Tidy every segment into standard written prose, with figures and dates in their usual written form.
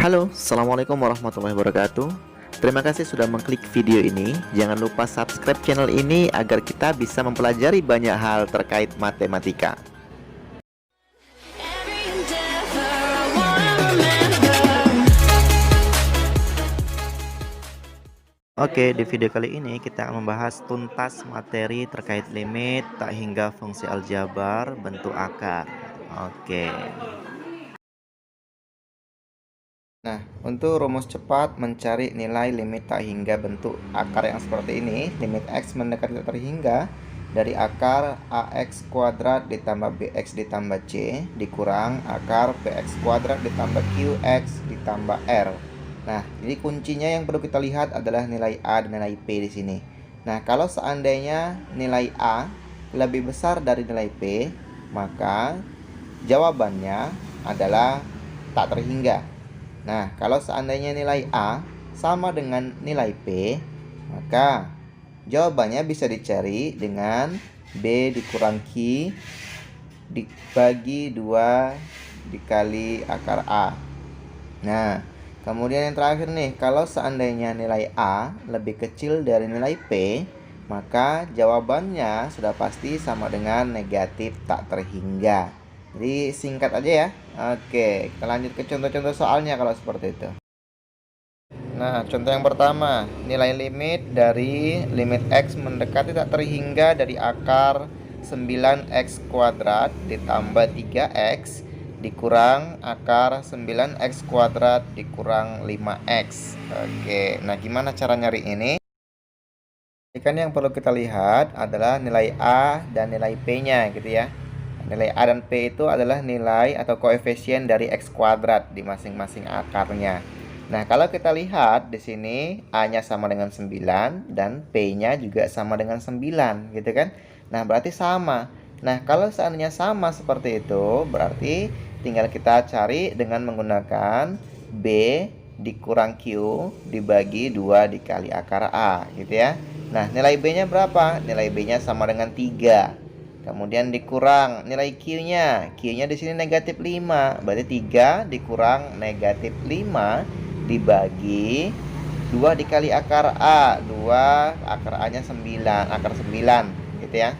Halo, Assalamualaikum warahmatullahi wabarakatuh. Terima kasih sudah mengklik video ini. Jangan lupa subscribe channel ini agar kita bisa mempelajari banyak hal terkait matematika. Oke, di video kali ini kita akan membahas tuntas materi terkait limit, tak hingga fungsi aljabar, bentuk akar. Oke. Nah, untuk rumus cepat mencari nilai limit tak hingga bentuk akar yang seperti ini, limit x mendekati tak terhingga dari akar ax kuadrat ditambah bx ditambah c dikurang akar bx kuadrat ditambah qx ditambah r. Nah, jadi kuncinya yang perlu kita lihat adalah nilai a dan nilai p di sini. Nah, kalau seandainya nilai a lebih besar dari nilai p, maka jawabannya adalah tak terhingga. Nah, kalau seandainya nilai A sama dengan nilai P, maka jawabannya bisa dicari dengan B dikurang Q dibagi 2 dikali akar A. Nah, kemudian yang terakhir nih, kalau seandainya nilai A lebih kecil dari nilai P, maka jawabannya sudah pasti sama dengan negatif tak terhingga. Jadi singkat aja ya. Oke, kita lanjut ke contoh-contoh soalnya kalau seperti itu. Nah, contoh yang pertama, nilai limit dari limit x mendekati tak terhingga dari akar 9x kuadrat ditambah 3x dikurang akar 9x kuadrat dikurang 5x. Oke, nah gimana cara nyari ini? Kan yang perlu kita lihat adalah nilai A dan nilai P-nya gitu ya. Nilai A dan P itu adalah nilai atau koefisien dari X kuadrat di masing-masing akarnya. Nah, kalau kita lihat di sini A-nya sama dengan 9 dan P-nya juga sama dengan 9 gitu kan. Nah, berarti sama. Nah, kalau seandainya sama seperti itu, berarti tinggal kita cari dengan menggunakan B dikurang Q dibagi 2 dikali akar A gitu ya. Nah, nilai B-nya berapa? Nilai B-nya sama dengan 3. Kemudian dikurang nilai Q-nya. Q-nya di sini negatif 5. Berarti 3 dikurang negatif 5 dibagi 2 dikali akar A. 2 akar A-nya 9. Akar 9 gitu ya.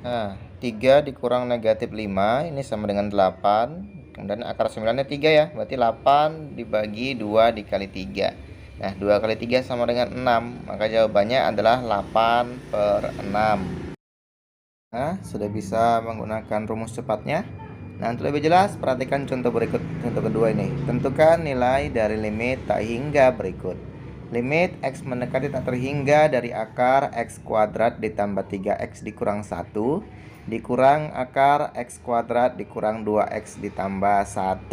Nah, 3 dikurang negatif 5 ini sama dengan 8. Kemudian akar 9-nya 3 ya. Berarti 8 dibagi 2 dikali 3. Nah, 2 kali 3 sama dengan 6. Maka jawabannya adalah 8/6. Nah, sudah bisa menggunakan rumus cepatnya. Nah, untuk lebih jelas, perhatikan contoh berikut. Contoh kedua ini. Tentukan nilai dari limit tak hingga berikut. Limit x mendekati tak terhingga dari akar x kuadrat ditambah 3x dikurang 1 dikurang akar x kuadrat dikurang 2x ditambah 1.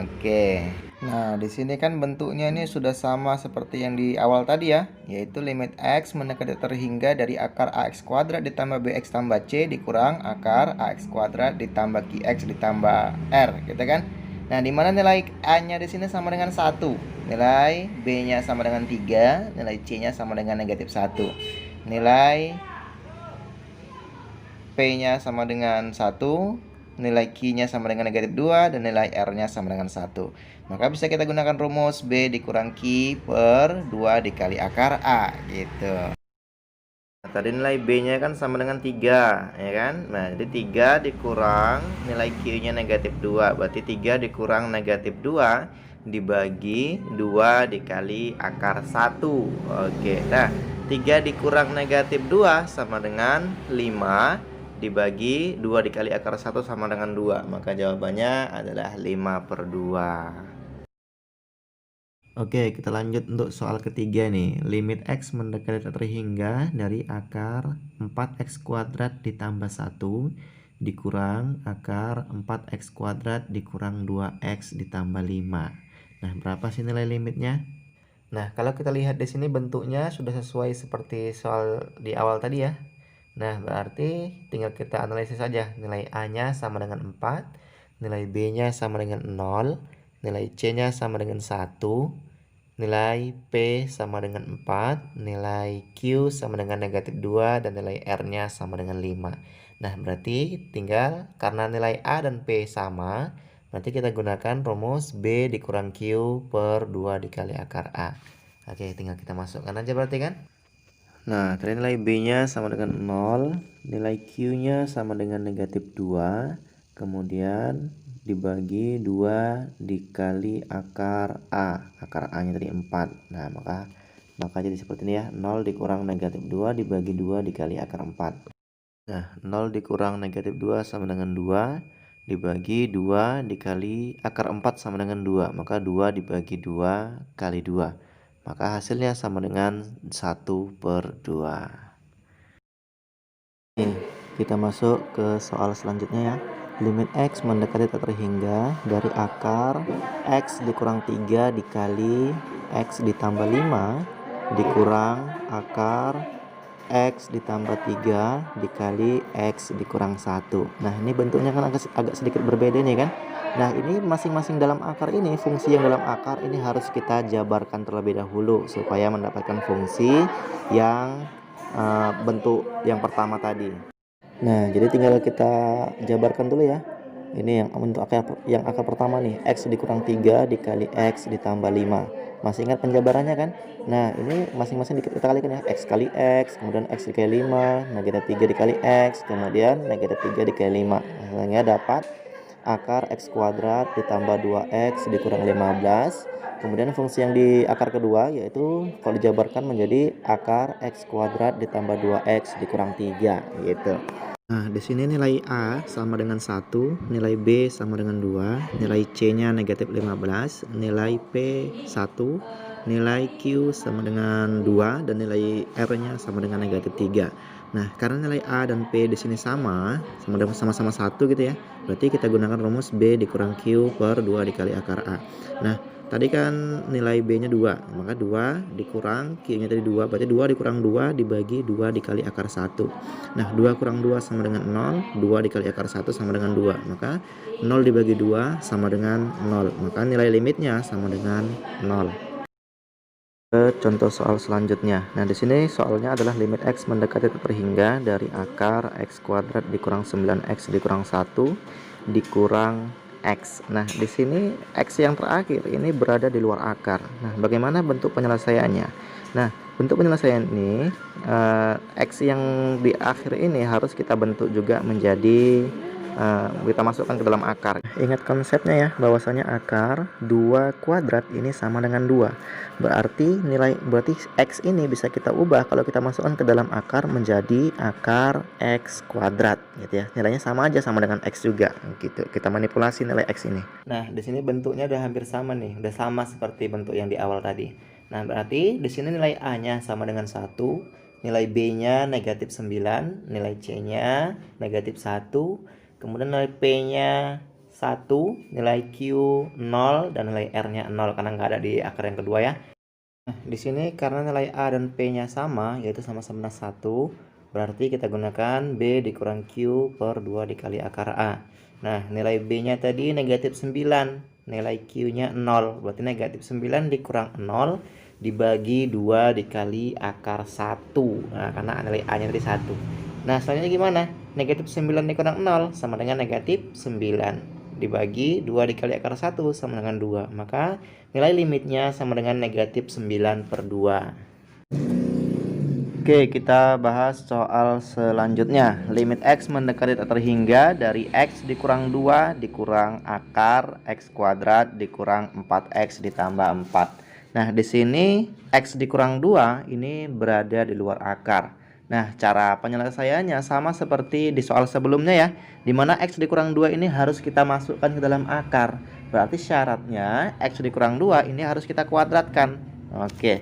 Oke. Nah, di sini kan bentuknya ini sudah sama seperti yang di awal tadi ya, yaitu limit x mendekati terhingga dari akar ax kuadrat ditambah bx tambah c dikurang akar ax kuadrat ditambah qx ditambah r, gitu kan? Nah, di mana nilai a-nya di sini sama dengan 1, nilai b-nya sama dengan 3, nilai c-nya sama dengan negatif 1, nilai p-nya sama dengan 1, nilai Q-nya sama dengan negatif 2, dan nilai R-nya sama dengan 1. Maka bisa kita gunakan rumus B dikurang Q per 2 dikali akar A gitu. Nah, tadi nilai B-nya kan sama dengan 3, ya kan? Nah, jadi 3 dikurang nilai Q-nya negatif 2. Berarti 3 dikurang negatif 2 dibagi 2 dikali akar 1. Oke, nah 3 dikurang negatif 2 sama dengan 5 dibagi 2 dikali akar 1 sama dengan 2. Maka jawabannya adalah 5/2. Oke, kita lanjut untuk soal ketiga nih. Limit x mendekati tak terhingga dari akar 4x kuadrat ditambah 1 dikurang akar 4x kuadrat dikurang 2x ditambah 5. Nah, berapa sih nilai limitnya? Nah, kalau kita lihat di sini bentuknya sudah sesuai seperti soal di awal tadi ya. Nah, berarti tinggal kita analisis saja. Nilai A-nya sama dengan 4, nilai B-nya sama dengan 0, nilai C-nya sama dengan 1, nilai P sama dengan 4, nilai Q sama dengan negatif 2, dan nilai R-nya sama dengan 5. Nah, berarti tinggal karena nilai A dan P sama, Nanti kita gunakan rumus B dikurang Q per 2 dikali akar A. Oke, tinggal kita masukkan aja berarti kan. Nah, tadi nilai B-nya sama dengan 0, nilai Q-nya sama dengan negatif 2, kemudian dibagi 2 dikali akar A. Akar A-nya tadi 4. Nah, maka jadi seperti ini ya, 0 dikurang negatif 2 dibagi 2 dikali akar 4. Nah, 0 dikurang negatif 2 sama dengan 2, dibagi 2 dikali akar 4 sama dengan 2. Maka 2 dibagi 2 kali 2. Maka hasilnya sama dengan 1/2. Nih, kita masuk ke soal selanjutnya ya. Limit X mendekati tak terhingga dari akar X dikurang 3 dikali X ditambah 5 dikurang akar X ditambah 3 dikali X dikurang 1. Nah, ini bentuknya kan agak sedikit berbeda nih kan. Nah, ini masing-masing dalam akar ini, fungsi yang dalam akar ini harus kita jabarkan terlebih dahulu supaya mendapatkan fungsi yang bentuk yang pertama tadi. Nah, jadi tinggal kita jabarkan dulu ya. Ini yang untuk akar pertama nih, X dikurang 3 dikali X ditambah 5. Masih ingat penjabarannya kan? Nah, ini masing-masing kita kalikan ya. X kali X, kemudian X dikali 5, negatif 3 dikali X, kemudian negatif 3 dikali 5. Hasilnya dapat akar X kuadrat ditambah 2X dikurang 15. Kemudian fungsi yang di akar kedua yaitu kalau dijabarkan menjadi akar X kuadrat ditambah 2X dikurang 3 gitu. Nah, di sini nilai A sama dengan 1, nilai B sama dengan 2, nilai C-nya negatif 15, nilai P 1, nilai Q sama dengan 2, dan nilai R-nya sama dengan negatif 3. Nah, karena nilai A dan P di sini sama-sama 1 gitu ya, berarti kita gunakan rumus B dikurang Q per 2 dikali akar A. Nah, tadi kan nilai B-nya 2, maka 2 dikurang Q-nya tadi 2, berarti 2 dikurang 2 dibagi 2 dikali akar 1. Nah, 2 kurang 2 sama dengan 0, 2 dikali akar 1 sama dengan 2. Maka 0 dibagi 2 sama dengan 0. Maka nilai limitnya sama dengan 0. Ke contoh soal selanjutnya. Nah, di sini soalnya adalah limit X mendekati tak terhingga dari akar X kuadrat dikurang 9X dikurang 1 dikurang X. Nah, di sini X yang terakhir ini berada di luar akar. Nah, bagaimana bentuk penyelesaiannya? Nah, bentuk penyelesaian ini X yang di akhir ini harus kita bentuk juga menjadi kita masukkan ke dalam akar. Ingat konsepnya ya, bahwasanya akar 2 kuadrat ini sama dengan 2. Berarti X ini bisa kita ubah kalau kita masukkan ke dalam akar menjadi akar X kuadrat gitu ya. Nilainya sama aja, sama dengan X juga gitu. Kita manipulasi nilai X ini. Nah, di sini bentuknya udah hampir sama nih, udah sama seperti bentuk yang di awal tadi. Nah, berarti di sini nilai A-nya sama dengan 1, nilai B-nya negatif 9, nilai C-nya negatif 1, kemudian nilai P-nya 1, nilai Q 0, dan nilai R-nya 0 karena nggak ada di akar yang kedua ya. Nah, di sini karena nilai A dan P-nya sama, yaitu sama-sama 1, berarti kita gunakan B dikurang Q per 2 dikali akar A. Nah, nilai B-nya tadi negatif 9, nilai Q-nya 0, berarti negatif 9 dikurang 0 dibagi 2 dikali akar 1. Nah, karena nilai A-nya tadi 1. Nah, selanjutnya gimana? Negatif 9 dikurang 0 sama dengan negatif 9. Dibagi 2 dikali akar 1 sama dengan 2. Maka nilai limitnya sama dengan negatif 9/2. Oke, kita bahas soal selanjutnya. Limit X mendekati tak terhingga dari X dikurang 2 dikurang akar X kuadrat dikurang 4X ditambah 4. Nah, di sini X dikurang 2 ini berada di luar akar. Nah, cara penyelesaiannya sama seperti di soal sebelumnya ya, dimana X dikurang 2 ini harus kita masukkan ke dalam akar. Berarti syaratnya X dikurang 2 ini harus kita kuadratkan. Oke.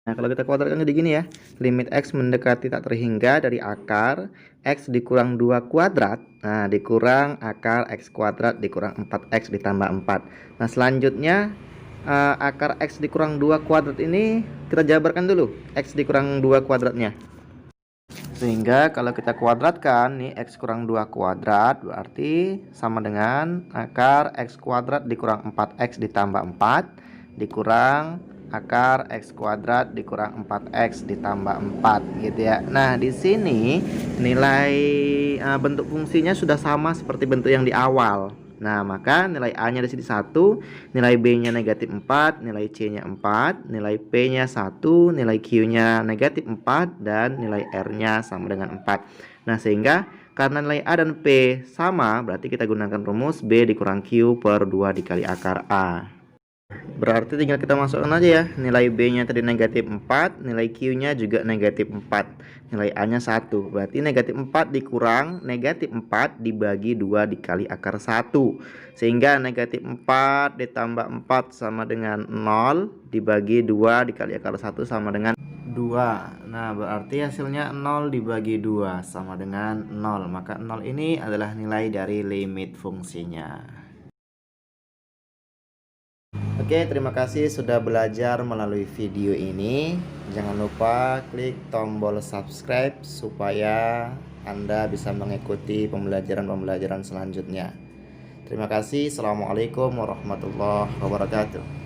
Nah, kalau kita kuadratkan jadi gini ya, limit X mendekati tak terhingga dari akar X dikurang 2 kuadrat, nah dikurang akar X kuadrat dikurang 4X ditambah 4. Nah, selanjutnya akar X dikurang 2 kuadrat ini kita jabarkan dulu X dikurang 2 kuadratnya, sehingga kalau kita kuadratkan nih X kurang 2 kuadrat berarti sama dengan akar X kuadrat dikurang 4X ditambah 4 dikurang akar X kuadrat dikurang 4X ditambah 4 gitu ya. Nah, di sini nilai bentuk fungsinya sudah sama seperti bentuk yang di awal. Nah, maka nilai A-nya di sini 1, nilai B-nya negatif 4, nilai C-nya 4, nilai P-nya 1, nilai Q-nya negatif 4, dan nilai R-nya sama dengan 4. Nah, sehingga karena nilai A dan P sama, berarti kita gunakan rumus B dikurang Q per 2 dikali akar A. Berarti tinggal kita masukkan aja ya. Nilai B-nya tadi negatif 4, nilai Q-nya juga negatif 4, nilai A-nya 1. Berarti negatif 4 dikurang negatif 4 dibagi 2 dikali akar 1. Sehingga negatif 4 ditambah 4 sama dengan 0, dibagi 2 dikali akar 1 sama dengan 2. Nah, berarti hasilnya 0 dibagi 2 sama dengan 0. Maka 0 ini adalah nilai dari limit fungsinya. Oke, terima kasih sudah belajar melalui video ini. Jangan lupa klik tombol subscribe supaya Anda bisa mengikuti pembelajaran-pembelajaran selanjutnya. Terima kasih. Assalamualaikum warahmatullahi wabarakatuh.